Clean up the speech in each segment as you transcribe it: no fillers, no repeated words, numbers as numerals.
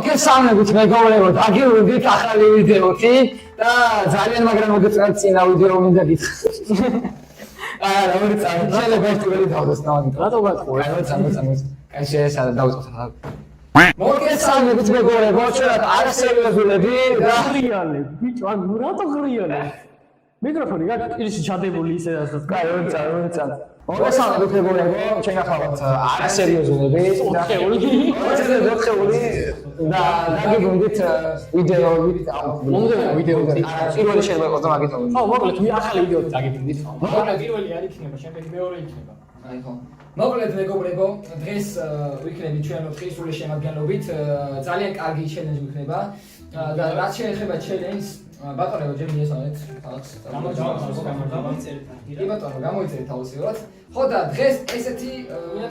მოგესალმებით მეგობრებო, დაგიურდით ახალი ვიდეოთი და ძალიან მაგრამ მოგეწონათ წინა ვიდეო მინდა გითხრათ. არა, ორი წამი, შეიძლება ერთი ველი დავდეს ნავაგით. რატო გატყუე? რა წამოწამოს. კაი შეესადა დავწყოთ. მოგესალმებით მეგობრებო, ჩვენად არასერიოზულები და ღრიალე. ბიჭო, ან რატო ღრიალე? მიკროფონი ისე ჩადებული ისე ასე. კაი, ორი წამი. მოგესალმებით მეგობრებო, ჩვენ ახალად არასერიოზულები და ოთხეული და დაგიგვიდით ვიდეოებით მომდევნო ვიდეოთი. პირველი შეიძლება იყოს და მაგით ხო, მოკლედ მე ახალი ვიდეოთი დაგიგვიდით. მოკლედ პირველი არ იქნება, შემდეგი მეორე იქნება. აი ხო. მოკლედ მეგობრებო, დღეს ვიქნებით ჩვენ 4 სრული შემადგენლობით, ძალიან კარგი ჩელენჯი ვიქნება და რაც შეეხება ჩელენჯს, ბატონო ჯერ მიესალმეთ თავს. კი ბატონო, გამოიწერეთ აუცილებლად. ხო და დღეს ესეთი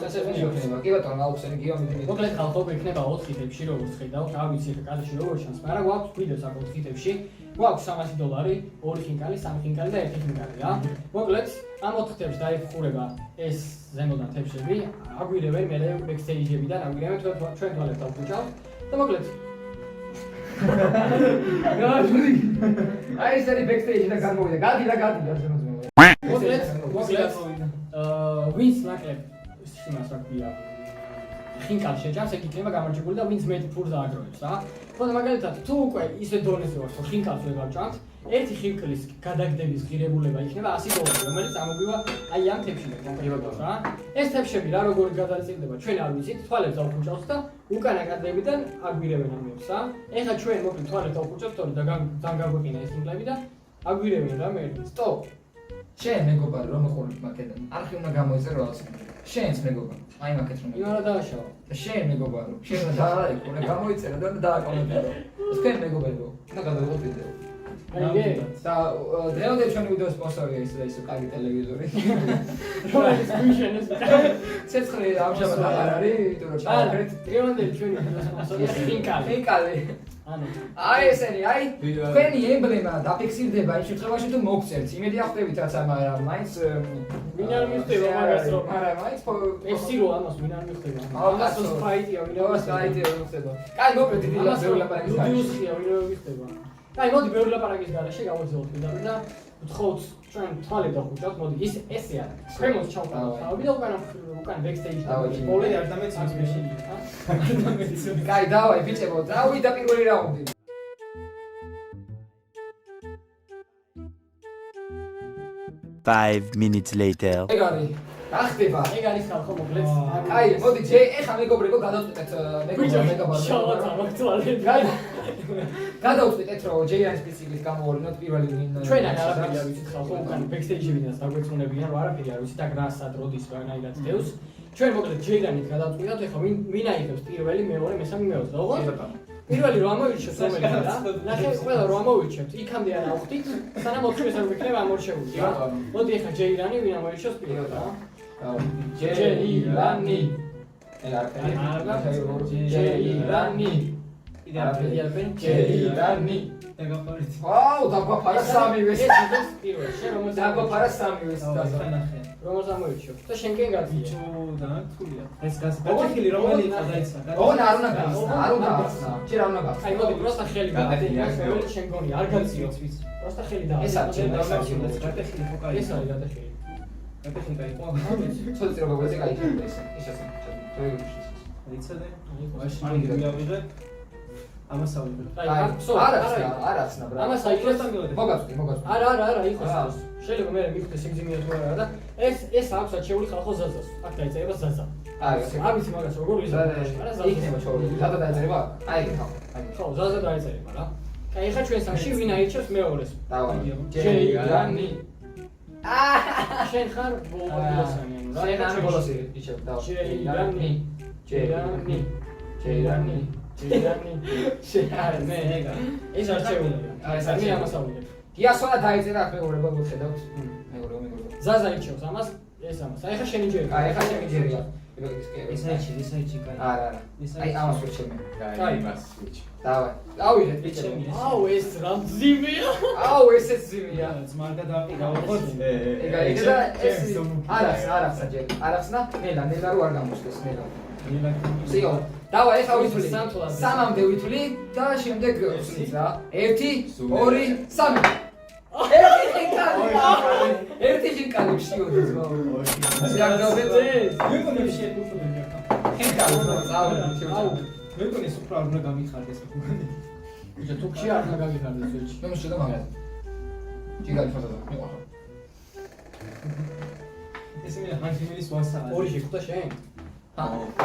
წესები ვიქნება. კი ბატონო, აუხსენი გიომიტრი. მოკლედ ხალხო იქნება 4 თითებში, როგორც ხედავთ, რა ვიცი კადრში როგორ ჩანს, მაგრამ გვაქვს ვიდეოს აქ 4 თითებში. გვაქვს $300, 2 ხინკალი, 3 ხინკალი და 1 ხინკალი რა. მოკლედ ამ 4 თითებში დაიფხურება ეს ზემოდან თებშები, აგვირებენ მე ბექსტეიჯებიდან, აგვირებენ ჩვენ თვალებს დავხუჭავთ და მოკლედ აი ეს არის ბექსტეიჯი და გამოვიდა. გადი მოკლედ ვინც ნაკლებ იმას რა ქვია ხინკალს შეჭამს, ეგ იქნება გამარჯვებული და ვინც მეტ ფურს დააგროვებს რა. ხო და მაგალითად თუ უკვე ისე დონეზე ვარ, რომ ხინკალს ვერ გავჭამთ, ერთი ხინკლის გადაგდების ღირებულება იქნება $100, რომელიც ამოგვივა აი ამ თებში და კონკრეტულად რა. ეს თებშები რა როგორ გადაწყვეტდება, ჩვენ არ ვიცით, თვალებს დავხუჭავთ და უკანა კადრებიდან აგვირებენ ამებს რა. ეხლა ჩვენ მოკლედ თვალებს დავხუჭავთ, თორე და განგვეყინა ეს ხინკლები და აგვირებენ რა მე. სტოპ. შენ მეგობარი რომ მოყოლით მაკედან. არხი უნდა გამოიწერო რაღაც. შენს მეგობარი. აი მაკეთ რომ. იმალა დააშავა. შენ მეგობარო. შენ დააიყო, რა გამოიწერო და დააკომენტარო. თქვენ მეგობარო. და გადავიღოთ ვიდეო. აი და დღევანდელი ჩვენი ვიდეოს სპონსორია ის კარგი ტელევიზორი. რომელიც გუშენეს. ცეცხლი ამჟამად აღარ არის, იმიტომ რომ ჩავაკრეთ. დღევანდელი ჩვენი ვიდეოს სპონსორია ხინკალი. აი ესენი, აი თქვენი ემბლემა დაფიქსირდება იმ შემთხვევაში თუ მოგწერთ. იმედი ახდებით რაც მაგრამ მაინც ვინ არ მიხდება მაგას რომ არა მაინც ეს რო ამას ვინ არ მიხდება. ამას ფაიტია ვინ არ მიხდება. კაი მოკლედ დიდი ლაპარაკის გარეშე. ლუდიუსია ვინ არ მიხდება. კაი მოდი ბევრი ლაპარაკის გარეშე გავაძლევთ კიდევ და ვთხოვთ ჩვენ თვალე დავხუჭავთ. მოდი ესე არის. ქვემოთ ჩავყავთ თავი და უკან ბექსტეიჯი დავაჭი. მოლე არ დამეცინოს მეშინია. კაი დავაი ბიჭებო, დავიდა პირველი რაუნდი. 5 minutes later. ეგ არის. რა ხდება? ეგ არის ხალხო მოკლედ. კაი, მოდი ჯე ეხა მეგობრებო გადავწყვეტეთ მეგობრებო. შავაცა მოხტვალები. კაი. გადავწყვეტეთ რომ ჯეიან სპეციალისტ გამოვარდნოთ პირველი ვინ. ჩვენ არაფერი არ ვიცით ხალხო, უკან ბექსტეიჯებიდან დაგვეცნობიან, რა არაფერი არ ვიცით, აქ რა სადროდის რანაირად დევს. ჩვენ მოკლედ ჯეიანით გადავწყვეტეთ, ეხა ვინ აიღებს პირველი, მეორე, მესამე, მეოცე, ოღონდ? პირველი რომ ამოვირჩევთ რომელიც რა? ნახე ყველა რომ ამოვირჩევთ, იქამდე არ ავხდით, სანამ 4-ს არ ვიქნება ამორჩეული რა. მოდი ეხლა ჯეირანი ვინ ამოვირჩევს პირველად რა? ჯეირანი. ჯეირანი. ჯეირანი. ვაუ, დაგვაფარა სამივე. ეს ის პირველი, შენ რომ დაგვაფარა სამივე დასახე. რომელს ამოვირჩევთ და შენკენ გაწიო და თულია. ეს გასაგები რომელი იყო დაიცა? ოღონდ არ უნდა გახსნა, არ უნდა გახსნა. ჯერ არ უნდა გახსნა. აი მოდი, პროსტა ხელი გადაგია, მეორე შენ გონი, არ გაწიო. პროსტა ხელი და ეს არის გადახილი ხო კაი. ეს არის გადახილი. გადახილი კაი ხო? ცოტა წირო გაგოზე კაი ეს. ის ასე. აიცადე? მაშინ მიგავიღე. ამას ავიღე. არ ახსნა ბრა. ამას აიღეს მოგაწვდი. არა, იყოს. შეიძლება მე მიხდეს სიგზიმია თუ არა და ეს აქვს აჩეული ხალხო ზაზას. აქ დაიწერება ზაზა. არ ვიცი მაგას როგორ ვიზარდე. არა ზაზა. იქნება ჩაურული. ზაზა დაიწერება? აი ხო. ხო, ზაზა დაიწერება რა. კაი, ეხლა ჩვენ სამში ვინ აირჩევს მეორეს? დავაი. ჯეირანი. შენ ხარ ბოლოსანი. შენ არ ბოლოსი იჩევ და. ჯეირანი. ჯეირანი. შეარი მე ეგა ეს არჩეულია. აი ეს არის ამას ავიღებ. იასონა დაიწერა აქ მეგობრებო გხედავთ. მეგობრებო. ზაზა იჩევს ამას, ეს ამას. აი ხა შენი ჯერია. აი ხა შენი ჯერია. ეს აიჩი კაი. არა. აი ამას ვიჩე მე. კაი მას ვიჩე. დავაი. ავიღეთ ბიჭები. აუ ეს რა მძიმეა. აუ ესეც მძიმეა. ძმარდა დავიყავოთ. ეგა და ეს არახსნა ჯერ. არახსნა? ნელა რო არ გამოსდეს ნელა. სიო დავა ეხა ვითვლი. სამთვლაზე. 3-მდე ვითვლი და შემდეგ ვთვლით რა. 1 2 3. ერთი ხინკალი. ერთი ხინკალი შევდოს ბავშვი. შეაგდობეთ. მეკონე შეეთუხებია. ხინკალი წავედი შევდო. მეკონე სუფრა არ უნდა გამიხარდეს მეგონი. ბიჭო თუ ხი არ უნდა გამიხარდეს ვეჭი. მე მშვიდო მაგას. ჯიგარი ფოტო და მიყვარხარ. ესე მე ჰანჯიმილის ვასა. ორი შეხვდა შენ?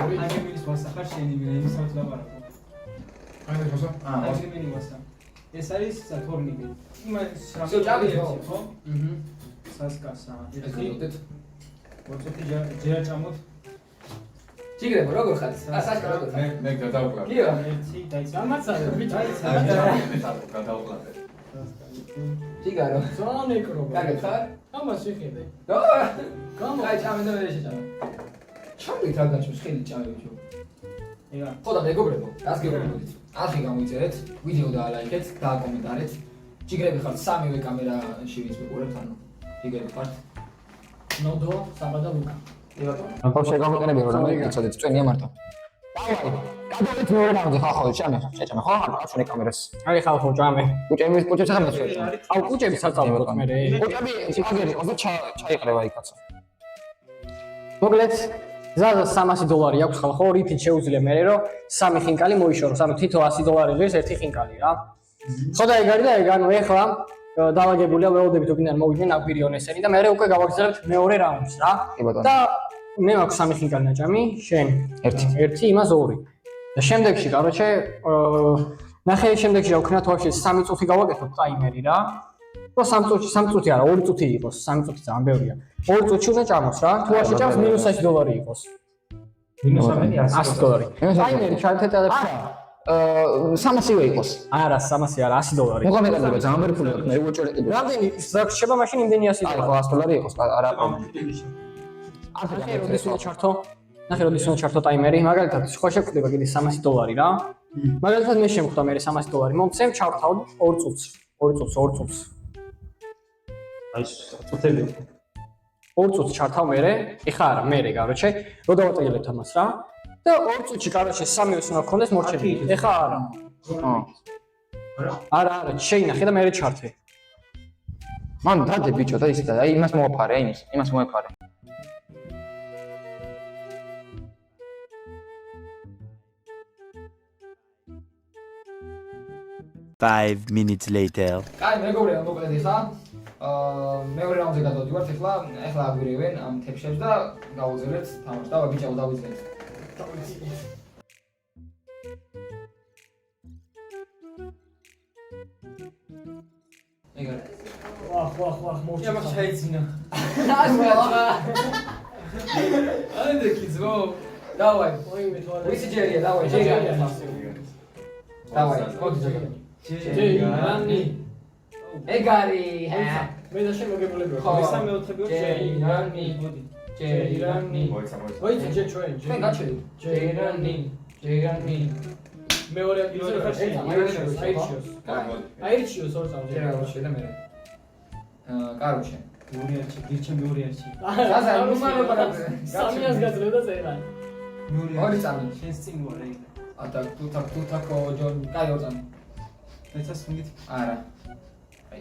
ორი ჰანჯიმილის ვასა ხარ შენი მე იმის ლაბარაკო. აი ფოსო? ჰანჯიმილი ვასა. ეს არის თორნიკი. იმას всё ჭამის ხო? სასკასა. ეხოდეთ. მოწოთი ჯერა ჭამოთ. ჯიგრებო როგორ ხარ? ასაშკა როგორ ხარ? მე გადავყლავ. კიო? ერთი დაიცა. გამაცადე ბიჭო. გადავყლავ. ჯიგარო. ზონეკრო. კარგი ხარ? ამას შეხედე. და გამო. აი ჭამე და მე შეჭამე. ჩამით რა გაჩვენს ხელი ჭამე ბიჭო. ega. ხო და მეგობრებო, რას გეუბნებით? ასი გამოიწერეთ, ვიდეო დაალაიქეთ, დააკომენტარეთ. ჯიგრები ხართ სამივე კამერაში ვის მიყურებთ, ანუ ჯიგრები ხართ. ნოდო, საბა და ლუკა. ე ბატონო. ახლა შეგამოყენები რომ იცოდეთ, წვენია მარტო. დავაი, გადავიდეთ მეორე რაუნდზე, ხახო, ჭამე, შეჭამე, ხო? აშენე კამერას. აი ხალხო ჭამე. კუჭებს ახლა მეცვეჭა. აუ კუჭები საწავლებოთ მე. კუჭები აგერი ყავს და ჩაიყრება იქაც. მოკლედ ზადა $300 აქვს ხალხო, რითიც შეუძლია მე რომ სამი ხინკალი მოიშოროს, ანუ თითო $100 ღირს ერთი ხინკალი რა. ხო და ეგ არის და ეგ ანუ ეხლა დავაგებულია ველოდებით უკიდან მოვიდნენ აგვირიონესენი და მე უკვე გავაგზავნებთ მეორე რაუნდს რა. კი ბატონო. და მე მაქვს სამი ხინკალი ნაჭამი, შენ ერთი, იმას ორი. და შემდეგში, короче, ნახე შემდეგში რა ვქნათ ვაფშე 3 წუთი გავაკეთოთ ტაიმერი რა. რო 3 წუთი არა, 2 წუთი იყოს, 3 წუთი ძალიან ბევრია. 2 წუთში უნდა ჭამოს რა. თუ არ შეჭამს -$100 იყოს. $100. ტაიმერი ჩართეტალებს რა. 300-ივე იყოს. არა, 300 არა, $100. მოგამეყნება ძალიან ბევრი ფული აქვს, მე უეჭერეთები. რამდენი ზარქშება მაშინ იმდენი $100. ხო, $100 იყოს, არა პრობლემა. ნახე როდის უნდა ჩართო? ნახე როდის უნდა ჩართო ტაიმერი? მაგალითად, სხვა შეგვდება კიდე $300 რა. მაგალითად მე შემხვდა მე $300. მომცემ ჩავთავ 2 წუთს. 2 წუთს. აი წუთები. 2 წუთს ჩართავ მე. ეხა არა, მე короче, რო დავატყილებთ ამას რა. და 2 წუთში короче 3-ს უნდა გქონდეს მორჩენილი. ეხა არა. არა, შეინახე და მე ჩართე. მან დადე ბიჭო და ისე და აი იმას მოაფარე, იმას მოაფარე. 5 minutes later. კაი, მეგობრებო, მოკლედ ეხა მეორე რაუნდზე გადავდივართ, ეხლა აგვირევენ ამ თეფშებს და გავუძლებთ თამაშს. დავა ბიჭო, დავიძინეთ. ეგარ. ვახ, მოვჭი. აბა შეიძინა. აი დეკიძო. დავაი. ოი მე თორე. ვისი ჯერია, დავაი, ჯერია. დავაი, მოდი ჯერია. ჯერიანი. ეგარი, მე და შენ მოგებულები ხო. ვარ. მესამე ოთხები ვარ. ჯერიანი. მოდი. ჯერიანი. მოიცი ჯერ ჩვენ. ჩვენ გაჩერდი. ჯერიანი. მეორე პირველი ხარ შენ. აირჩიოს. აირჩიოს ორ წამს. ჯერაოში და მე. კაროჩე. ორი არჩი, გირჩე მეორე არჩი. ზაზა, ნუმარო პარაძე. 300 გაძლევდა წერა. ორი წამი. შენს წინ ვარ ეგ. ატა თუთაკო ჯონ კაი ორ წამი. ეცას მიდით. არა.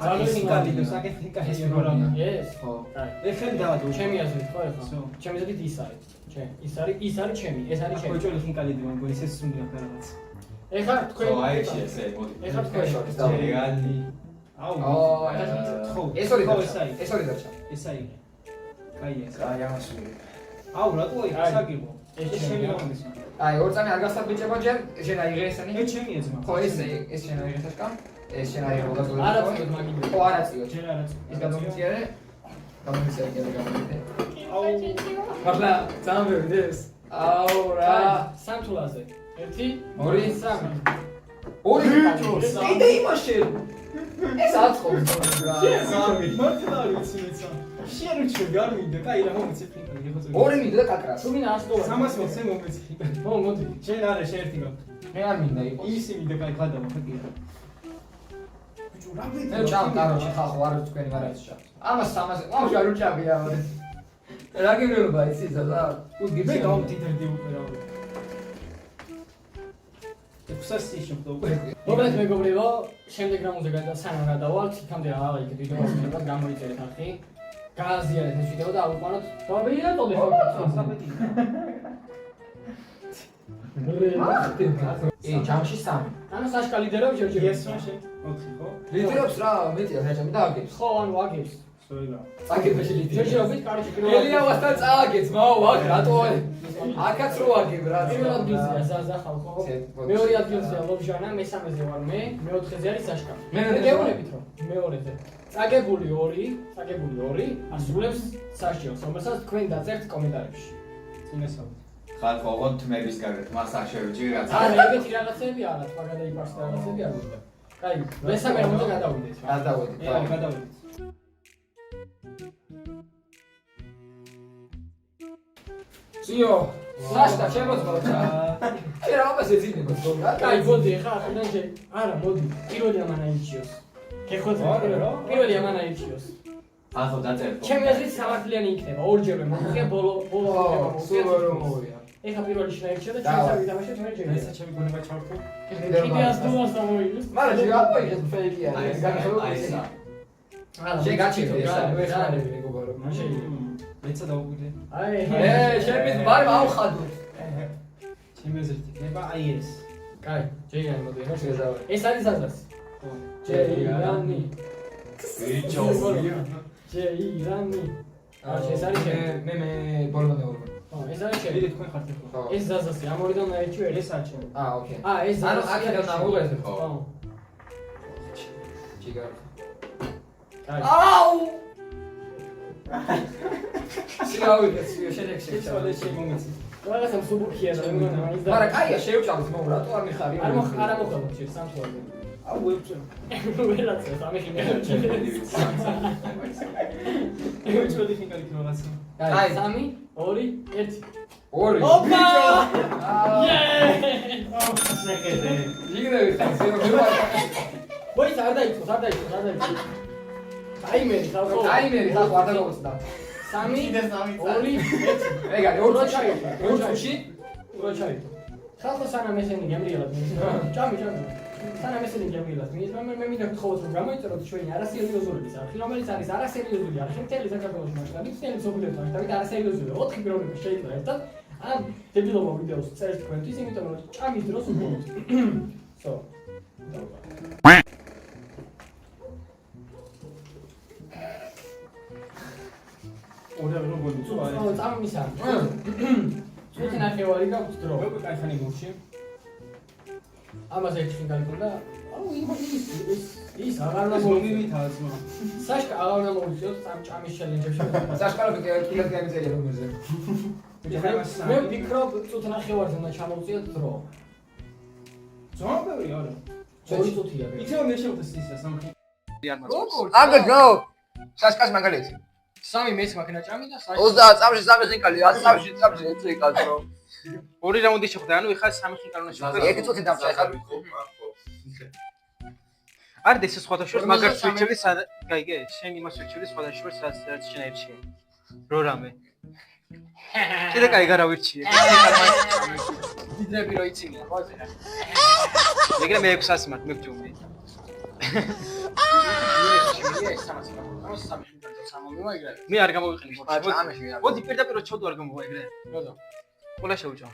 ძალიან ხინკალი და საკეთ ხინკალი როგორია. ეს? ხო. ეხენ დავადო. ჩემი აზრით ხო ეხა? Всё. ჩემი აზრით ის არის. ჩემ. ის არის ჩემი, ეს არის ჩემი. ხოჭოლი ხინკალი დიმან გონი ეს სუნია რაღაც. ეხა თქვენ აიჩი ესე მოდი. ეხა თქვენ ჯერიანი. აუ. ხო. ეს ორი ხო, დარჩა. ეს არის. ეს ორი დარჩა. ეს აი. კაი ეს. აი ამასული. აუ რატო აი საგიბო. ეს ეს ჩემი ჩემი რა. რაღაცა. აი ორ წამი არ გასწავ ბიჭებო ჯერ, შენ აიღე ესენი. ეს ჩემი ეძმა. ხო ეს შენ აიღე თაშკა. ეს შენ აიღე მოგაზოლე. არა წოდ მაგიბე. ხო არა წიო. ჯერ არა. ის გამომიწიერე. გამომიწიერე გამომიწიერე. აუ. ახლა ძალიან ბევრი დეს. აუ რა. სამთულაზე. 1 ორი, 3. ორი ბიჭოს. იდე იმაში. ეს აწყობს რა. სამი. მართლა არ ვიცი მეცა. შენ უჩვენ გარმინდა, კაი რა მომიცი ხინკალი ხო წელი. ორი მინდა და კაკრას. თუ მინდა $100. 300 მოცე მომიცი ხინკალი. მოდი. შენ არა შენ ერთი გაქვს. მე არ მინდა იყოს. ისი მინდა კაი ხადამა ხაკი. ბიჭო რა ვიცი. მე ჭამ კაროჩი ხახო არ თქვენი მარაც ჭამ. ამას ამას არ უჭამია მოდე. რა გიგრობა იცი ზადა? მე გავმტიტერდი უკვე რა. ხსას ისუხდო. მოგეთ მეგობრებო, შემდეგ რამოზე სანამ გადავალთ, იქამდე აღიქეთ ვიდეოს შეფერად გამოიწერეთ ახი. გააზიარეთ ეს ვიდეო და აუყვანოთ. დავიარეთ ოდესმე. ჯამში 3. ანუ საშკა ლიდერობს ჯერჯერ. ეს მაშინ 4 ხო? ლიდერობს რა, მეტია საჭამი და აგებს. ხო, ანუ აგებს. სოლა. აგებაში ლიდერი. ჯერჯერობით კარგი პირველად. ელიავასთან წააგებს, მაო, აქ რატო? აქაც რო აგებ რა. პირველ ადგილზეა ზაზა ხალხო. მეორე ადგილზეა ლობჟანა, მესამეზე ვარ მე, მეოთხეზე არის საშკა. მე გეუბნებით რომ მეორეზე. წაგებული 2, ასრულებს სასჯელს, რომელსაც თქვენ დაწერთ კომენტარებში. წინასწარ. ხალხო ოღონდ თმების გარეთ მას არ შევიჭრი რაც არა, ეგეთი რაღაცები არა, თქვა გადაიფარს რაღაცები არ უნდა. კაი, მესამე რამოზე გადავიდეთ. გადავედი. გადავიდეთ. ძიო, საშკა შემოწმო რა. შენ რა აბას ეძინება თქო. კაი, მოდი ხა, ახლა შე. არა, მოდი. პირველი ამან აიჩიოს. გეხოთი პირველი ამან აიჩიოს. ხალხო დაწერთ ჩემი აზრით სამართლიანი იქნება, ორჯერვე მოუწია ბოლო სულ რომ მოვია. ეხა პირველი შნაირჩა და ჩვენ დავიდამაშეთ მე ჯერ. ესა ჩემი გონება ჩავთო. კიდე 100-ს დამოიგეს. მაგრამ შე აპოიგეს ფეიქი აი არის. ეს განხილვა აი ესა არა, შე გაჩიტო რა, მე რა ხანები მეგობარო. მაშინ მეცა დაუკვირდე. აი შენ ბარი ავხადო. ჩემი აზრით იქნება აი ეს. კაი, ჯეირანი მოდი რა შეზავე. ეს არის აზას. ჯეირანი. ბიჭო ჯეირანი. აა ეს არის შენ. მე ბოლომდე ვარ. ხო, ეს არის შენ. დიდი თქვენ ხართ ხო? ეს ზაზასი, ამ ორიდან აიჩიო ეს არ ჩემი. აა, ოკეი. აა, ეს ანუ აქედან ამოღეთ. ხო. ჯიგარ. კაი. აუ! სიავიდე, შედეგში. შეცვალე შემომეცი. რაღაცა მსუბუქია და მე მაგრამ კაია შევჭამთ მომ რატო არ მიხარი? არ მოხალოთ შე სამწუხაროდ. აუ ვებჭერ. ვერაცა სამეხი მე. ვებჭერი ხინკალი რაღაცა. კაი, 3, 2, 1. 2. ოპა! იე! აუ შეკეთე. იგრევი ხარ, ვაი, არ დაიწყო. ტაიმერი ხალხო. ტაიმერი ხალხო არ დაგავუცდა. 3, 2, 1. ეგარი, 2 ჩაი. 2 ჩი. როჩაი. ხალხო სანამ ესენი გემრიელად მიისმა. ჭამი. სანამ ესენი გემრიელად მიისმა, მე მინდა გთხოვოთ რომ გამოიწეროთ ჩვენი არასერიოზულობის არხი, რომელიც არის არასერიოზული არხი მთელი საქართველოს მასშტაბით, მთელი მსოფლიოს მასშტაბით არასერიოზული. 4 პიროვნები შეიძლება ერთად ამ დებილობო ვიდეოს წერს თქვენთვის, იმიტომ რომ ჭამის დროს უყურებთ. So. ორა რო გონიცო აი. ხო, წამისა. წუთი ნახევარი გაქვს დრო. როგორ კაიხანი მოვში? ამას ერთი ხინკალი ქონდა. აუ, ის აღარ ეს მომივით. მომივითაა ძმა. საშკა აღარ უნდა მოვიწიოთ ამ ჭამის ჩელენჯებში. საშკალობი კილად გამიწერია რომელზე. მე ვფიქრობ, წუთ ნახევარზე უნდა ჩამოვწიოთ დრო. ძმობები არა. ორი წუთია. იცი მე შევხვდეს ისა სამხი. აგა ჯო. საშკას მაგალითი. 3 მეც მაქნა ჭამი და საშკა. 30 წამში 3 ხინკალი, 100 წამში 1 ხინკალი რო. ორი რაუნდი შევხვდა, ანუ ეხლა 3 ხინკალი უნდა შევხვდა. 1 წუთი დამჭა ეხლა. არ დეს სხვათა შორის მაგარ სვიჩები გაიგე? შენ იმას სვიჩები სხვათა შორის რაც შენ აირჩიე. რო რამე. შეიძლება კაი გარავირჩიე. დიდრები რო იცინია, ხო ზეა. ეგრე მე 600 მაქვს მე ვჭუმე. მე არ გამოვიყენე ბოქსი. მოდი პირდაპირ ჩოდო არ გამოვა ეგრე. როდა? ყველა შევჭა.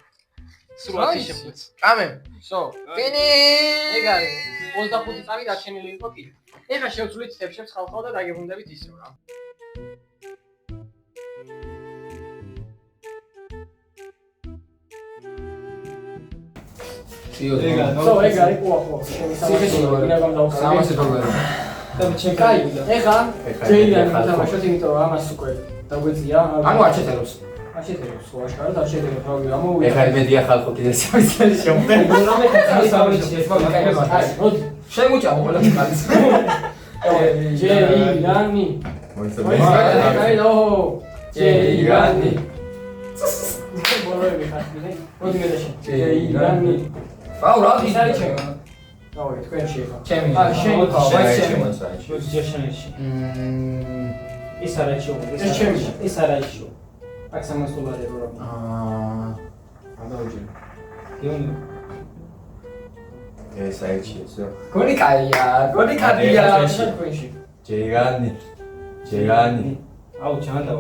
სულ 10 შეხვდეთ. კამე. So, ფინი! ეგ არის 25 წამი დარჩენილი იყო კიდე. ეხლა შევცვლით თებშებს ხალხო და დაგებრუნდებით ისევ რა. ეგ არის ყოა. შევისწავლეთ. სამასი დოლარი. კაი, ეხლა ჯეირანი მოთამაშოთ, იმიტომ რომ ამას უკვე დაგვეწია. ანუ არ ჩეთერობს. აჩეთერებს, ხო, აშკარად აჩეთერებს, რავი, ამოვიდა. ეხლა მედია ხალხო კიდე სამისელი შემოხდა. რამე სამისელი შემოხდა. მოდი, შემოჭამო ყველა კაცს. ჯეირანი. კაი, ჯეირანი. ბოლოები ხარკინე. მოდი მე და შენ. ჯეირანი. აუ რა ის არის ჩემი. რავი, თქვენ შეეხა. ჩემი. შენი ჩემი. ჯერშენში. ის არა ჩიო. ეს ჩემი. ის არა ჩიო. აქ 300 დოლარი რო რა. აა. გადავიჯერე. გეუნი. ეს აიჩი ესო. გონი კაია, გონი კადია. ქვენში. ჯერანი. ჯერანი. აუ ჯანდა.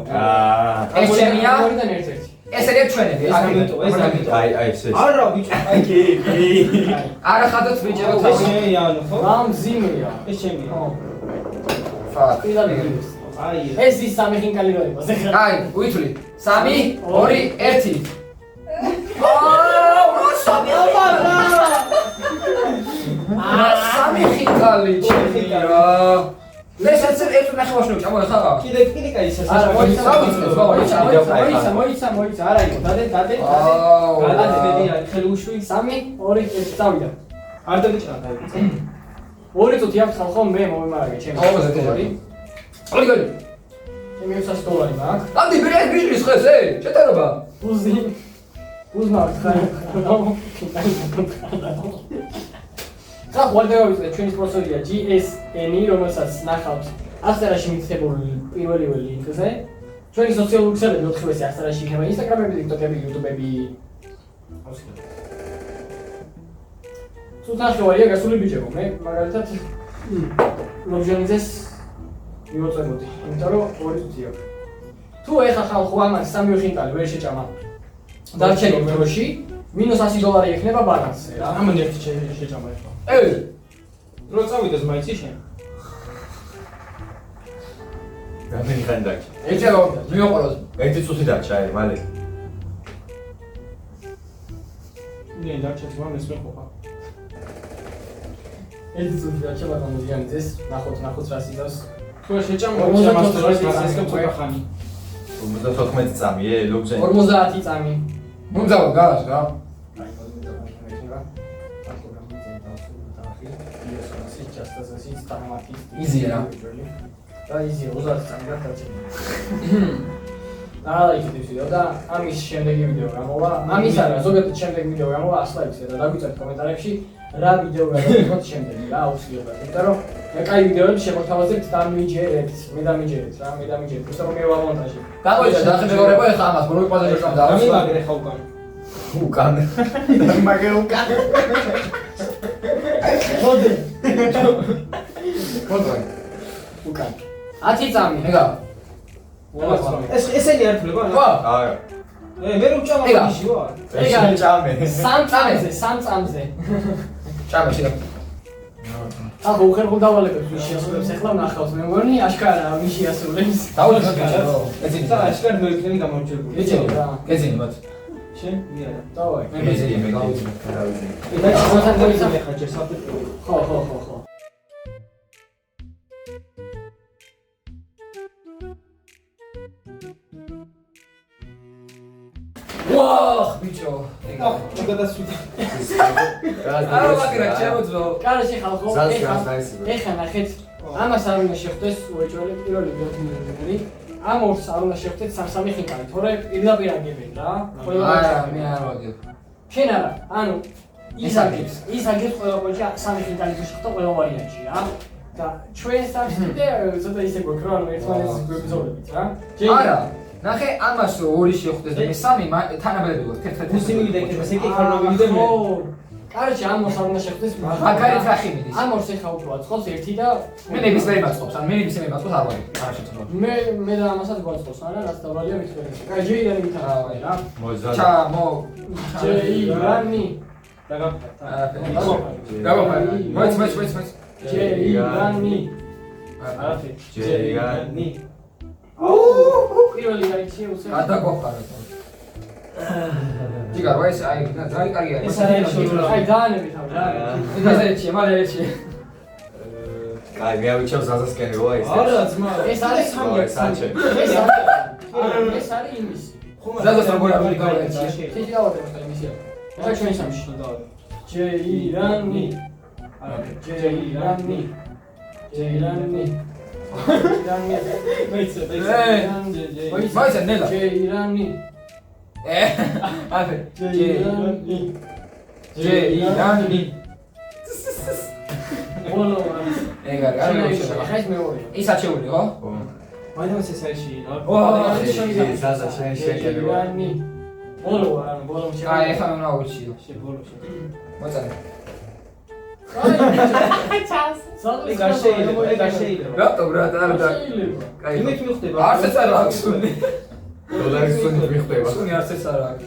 ეს ჩემია? ორიდან ერთ-ერთი. ეს არის ჩვენები, ეს ამიტომ. აი ეს. არა ბიჭო, აი კი. არა ხადოთ ბიჭებო ეს თავი. შემია ანუ ხო? რამ ზიმია. ეს შემია. ფაკ. აი ეს ის სამი ხინკალი რო იყოს. აი, უითვლი. 3, 2, 1. აუ, სამი აბარა. სამი ხინკალი ჩემია. ეს ერთ ნახევარში ჩამო ხა. კიდე კაი არა, სასაშო. მოიცა, არა იყო, დადე. აუ. გადადი ბედია, ხელი უშვი. 3, 2, 1 წავიდა. არ დაგიჭრა დაიწყე. 2 წუთი აქვს ხალხო, მე მომიმარაგე ჩემი. აუზე დოლარი. ორი. ჩემი 600 დოლარი მაქვს. ამდე ბერე ბიჭის ხეს, შეტარობა. უზი. უზმართ ხარ. ხა ვარდევიცე ჩვენი სპონსორია GSN-ი, რომელსაც ნახავთ ასტერაში მითითებული პირველივე ლინკზე. ჩვენი სოციალური ქსელები 4-ვე ასტერაში იქნება Instagram-ები, TikTok-ები, YouTube-ები. სულთანშოვარია გასული ბიჭებო, მე მაგალითად ლობჟანიძეს მივაწევოდი, იმიტომ რომ 2 წუთი აქვს. თუ ეხა ხალხო ამას 3 ხინკალი ვერ შეჭამა დარჩენილ დროში, -$100 ექნება ბალანსზე რა. ამან ერთი შეჭამა ეხლა. რო წავიდეს მაიცი შენ. რამდენი ხანი დარჩა? ეჭერო, მიოყოლოს. ერთი წუთი დარჩა, აი, მალე. ნე დარჩა ძმამეს მე ყოფა. ერთი წუთი დარჩება ლობჟანიძეს, ნახოთ რა სიდოს. თუ შეჭამა 54 ხანი. 54 წამი, ლობჟანი. 50 წამი. მუნძავა გას რა. იზია რა. და იზია 30 წამი გადაჭერა. აა იქით ვიდეო და ამის შემდეგი ვიდეო გამოვა. ამის არა, ზოგადად შემდეგი ვიდეო გამოვა 100 ლაიქს და დაგვიწერთ კომენტარებში რა ვიდეო გადავიღოთ შემდეგი რა აუცილებლად. იმიტომ რომ მე კაი ვიდეოები შემოთავაზებთ და მიჯერებთ, მე დამიჯერებთ რა, მე დამიჯერებთ. იმიტომ რომ მე ვამონტაჟებ. გამოიცა დაახმეურება ეხა ამას, მორი ყველაზე ჯერ გამდა. ამი მაგრე ხა უკან. უკან. მაგრე უკან. მოდი. მოდი. უკან. 10 წამი. ეგა. ესენი არ ფლება? ვა. არა. მე რო ჭამა ისე ვარ. ეგა ჭამე. 3 წამზე. ჭამე შეიძლება. ახლა უხერხო დავალებებს ვინ შეასრულებს ახლა ნახავს მე მგონი აშკარაა ვინ შეასრულებს. დაუძინოთ ბიჭო. ეცინი. და აშკარ მოიქნები გამორჩებული. ეცინი რა. ეცინი მათ. შენ? მიერა. დავაი. მე მეძინი მე გავუძინე. და შენ მოიცადე ხა ჯერ საფეთქო. ხო. ვაჰ ბიჭო. ახ, გადასვიდა. არა მაგრა ჩემოძო. კარაში ხალხო ზას დაისიბე. ეხა ნახეთ ამას არ უნდა შეხვდეს უეჭველი პირველი ბიოთმინერი ამ ორს არ უნდა შეხვდეთ სამ-სამი ხინკალი თორე პირდაპირ აგებენ რა არა მე არ ვაგებ. შენ არა ანუ ის აგებს ყველა პოინტში სამი ხინკალი თუ შეხვდა ყველა ვარიანტში რა და ჩვენ სამშობლოზე ცოტა ისე გვაქვს რა ანუ ერთმანეთს გვებრძოლებით რა არა ნახე ამას რო ორი შეხვდეს და მე სამი თანაბედები ვარ ერთ-ერთი ისინი მივიდა იქ ესეთი ქარნობილი და მე კაროჩე ამ ორს არ უნდა შეხვდეს მაგარი ტრახი მიდის. ამ ორს ეხა უფრო აწყობს ერთი და მე ნებისმიერ მაწყობს, ან მე ნებისმიერ მაწყობს არ ვარ. არ შეწყობს. მე და ამასაც გვაწყობს, არა, რაც დავალია მithverეს. კაი, ჯეირანი მithverეს რა. მოძალ. ჩამო. ჯეირანი. გაგაფარი. მოიც. ჯეირანი. არაფერი. ჯერიანი. პირველი გაიქცია უსე. გადაგოხარა. ჯიგარ, ვაის აი, ძალიან კარგი არის. ეს არის შოულა. აი, დაანები თავი რა. იდაზეჩი, მალე ეჩი. აი, მე ავიჩავ ზაზასკენ როა ის. არა, ძმა. ეს არის სამი. საჩე. ეს არის იმისი. ზაზას როგორ აპლიკავებს? შეიძლება დავადებოთ იმისია. ახლა ჩვენ სამში. ჯეირანი. ჯეირანი. მოიც ნელა. ჯეირანი. აფე. ჯეირანი. ბოლო. ეგარ, არ შეიძლება. ხაის მეორე. ის აჩეული ხო? მაინც ეს არის რა. ზაზა შენ შეგერო. ჯეირანი. ბოლო, ანუ ბოლო აი, ეხლა უნდა უჩიო. შე ბოლო შე. მოწადე. რატომ რა და კაი იმით მიხდება. არც ეს არ აქვს სუნი დოლარის სუნი მიხდება. სუნი არც ეს არ აქვს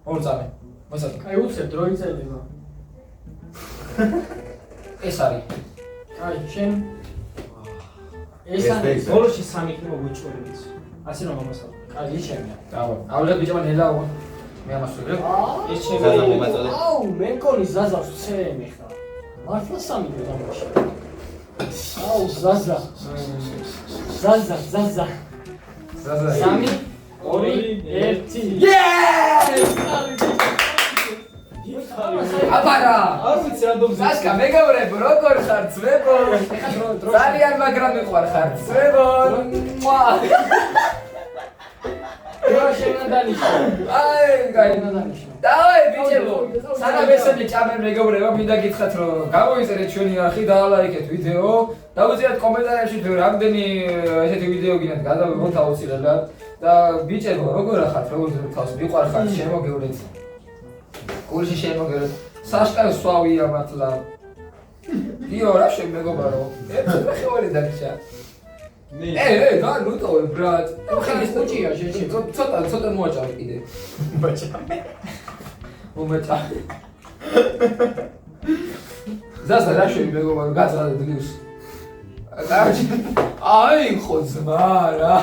ორ წამი მოსად აი უცებ დრო იწელება. ეს არის აი შენ ეს ეს არის ეს. ბოლოში 3 იქნება გვიჭვერიც. ასე რომ ამასალ. აი ჩემია. დავა ავლებ ბიჭო ნელა მე ამას ვიგებ ეს ზაზა ჩემი მომაწოდე. აუ მე მგონი ზაზავს ცემი ხა. მართლა 3 გზამაში. აუ ზაზა. ზაზა. ზაზა 3 2 1 აბარა არ ვიცი რანდომ ზაშკა მეგობრებო როგორ ხარ ძვებო ძალიან მაგრამ მიყვარ ხარ ძვებო აი გაი დავაი ბიჭებო სანამ ესენი ჭამენ მეგობრებო მინდა გითხრათ რომ გამოიწერეთ ჩვენი არხი დაალაიქეთ ვიდეო დავუძიათ კომენტარებში თუ რამდენი ესეთი ვიდეო გინდათ გადავიღოთ აუცილებლად და ბიჭებო როგორ ხართ როგორ თავს მიყვარ ხარ შემოგევრეთ გულში შემოგევრეთ საშკა სვავია მართლა იო რა შემეგობარო ერთ ხევარი დარჩა და ნუ თო ბრატ ხალის კუჭია შეჭი ცოტა მოაჭავ კიდე მომეჭა ზასა რა შემეგობარო გაწადე დილს აი ხო ძმა რა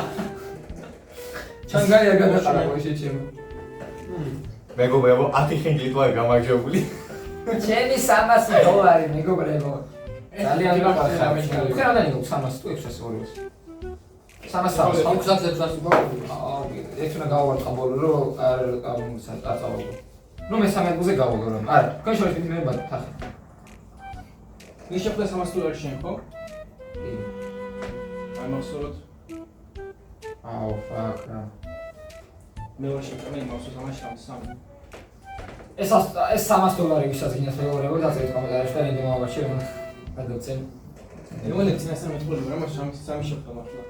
ჩანგაია გადაყარა შეჭემ მეგობრებო 10 ხინგლით ვარ გამარჯვებული. ჩემი 300 დოლარი მეგობრებო ძალიან მიყარხარ ხერადანი 300 თუ 600 300 ეს უნდა გავარცხა ბოლო რომ არ აწავო ნუ მე 300-ზე გავაგო რომ არა თქვენ შორის მე ბათახი მე შეხვდა $300 შენ ხო? აი მახსოვროთ აუ ფაკ რა მე ვარ შეჭამე იმას სამაშრამს 3 ეს $300 ვისაც გინდათ მეგობრებო დაწერეთ კომენტარებში და რენდი მომავალში რომ გადავცემ მე წინასწარ მეტყოლები რა მას 3 შეხვდა მართლა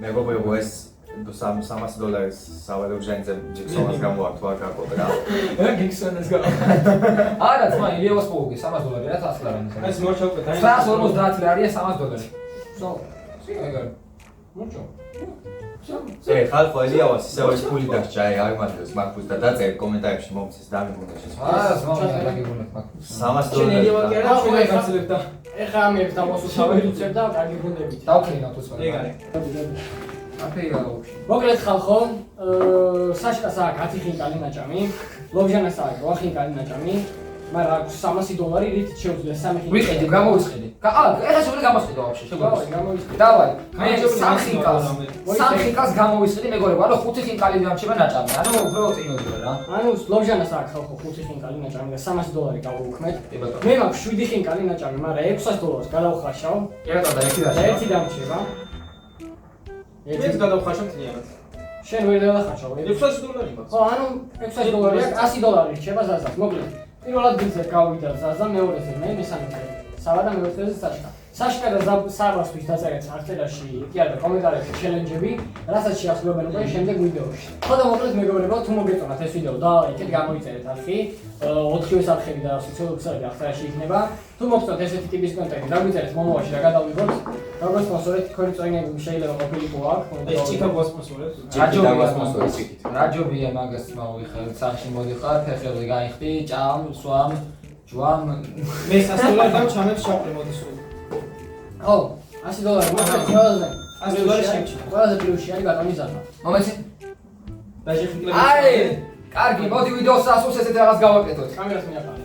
მეგობრებო ეს $300 სავარაუდოდ ჟენზე ჯიქსონას გამოაქვთ ვარ გაკოტრა. რა გიქსონას გავა არა ძმა ილიევას მოვუგე $300 რა $100 ეს მორჩა უკვე $150 ლარია $300 სო სიგარ მორჩა ხალხო ელიავას ისევ ეს ფული დარჩა არ მართლებს მაგ და დაწერეთ კომენტარებში მომცეს დამიგუნდა ზმა რა გიგონებ მაგ შენ ელიავა კი არა ჩვენ გაცლებდა ეხა მე დავასუსავებ უცებ და კარგი გუნდებით დავქრინავ თუს ეგ არის აფეია მოგლეთ ხალხო საშკას აქვს 10 ხინკალი ნაჭამი ლოგჟანას აქვს 8 ხინკალი ნაჭამი მაგრამ $300 რით შეუძლია 3 ხინკალი ვიყიდი გამოვიწყედი ეხა შეგვიძლია გამოსყიდო ვაფშე შეგვიძლია დავაი მე 3 ხინკალს გამოვიწყედი მეგობრებო ანუ 5 ხინკალი დამრჩება ნაჭამი ანუ უფრო წინოდია რა ანუ ლოგჟანას აქვს ხალხო 5 ხინკალი ნაჭამი და $300 გავუქმეთ მე მაქვს 7 ხინკალი ნაჭამი მაგრამ $600 გადავხაშავ და ერთი დამრჩება ეს გადავხაშავ თლიანად შენ ვერ გადავხაშავ $600 მაქვს ხო ანუ $600 $100 რჩება ზაზას მოკლედ პირველად გიძებ გავიდა ზაზა მეორეზე მე მესამეზე სავა და მეოთხეზე საშკა საშკა და სარვასთვის დაწერეთ არწერაში კი არა კომენტარებში ჩელენჯები რასაც შეახლებენ უკვე შემდეგ ვიდეოში ხო და მოკლედ მეგობრებო თუ მოგეწონათ ეს ვიდეო და იქეთ გამოიწერეთ არხი 4-ის არხები და სოციალური არხებში იქნება თუ მოგწონთ ესეთი ტიპის კონტენტი დაგვიწერეთ მომავალში და გადავიღოთ როგორც სპონსორეთ თქვენი წოინები შეიძლება ყოფილიყო აქ ეს ჩიკაგო სპონსორეთ რაჯობია მაგას მოვიხარ სახში მოდიხარ ფეხებზე გაიხდი ჭამ სვამ ჯვამ მე $100 და ჩამებს ჩაყრე მოდი სულ ხო $100 მოკლედ $100 შემჩი ყველაზე პლუსი არის გატონიზანა მომეცი დაჟეხილები აი კარგი მოდი ვიდეოს ასულს ესეთ რაღაც გავაკეთოთ კამერას მიაყარე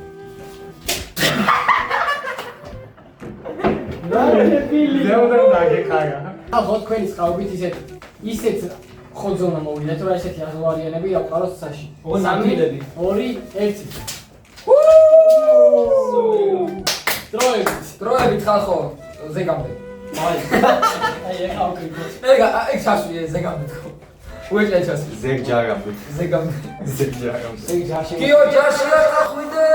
ხო თქვენი წყალობით ისეთ ხოძონა მოვიდეთ რა ესეთი აზოვარიანები ავყაროთ საში 3 2 1 დროებით ხალხო ზეგამდე აი ეხა ვკრიფოთ ეგ საშუია ზეგამდე თქო უეჭეჩას ზეგ ჯარამბი ზეგამდე ზეგ ჯარამბი ეგ ჯარში კიო ჯარში არ დახვიდე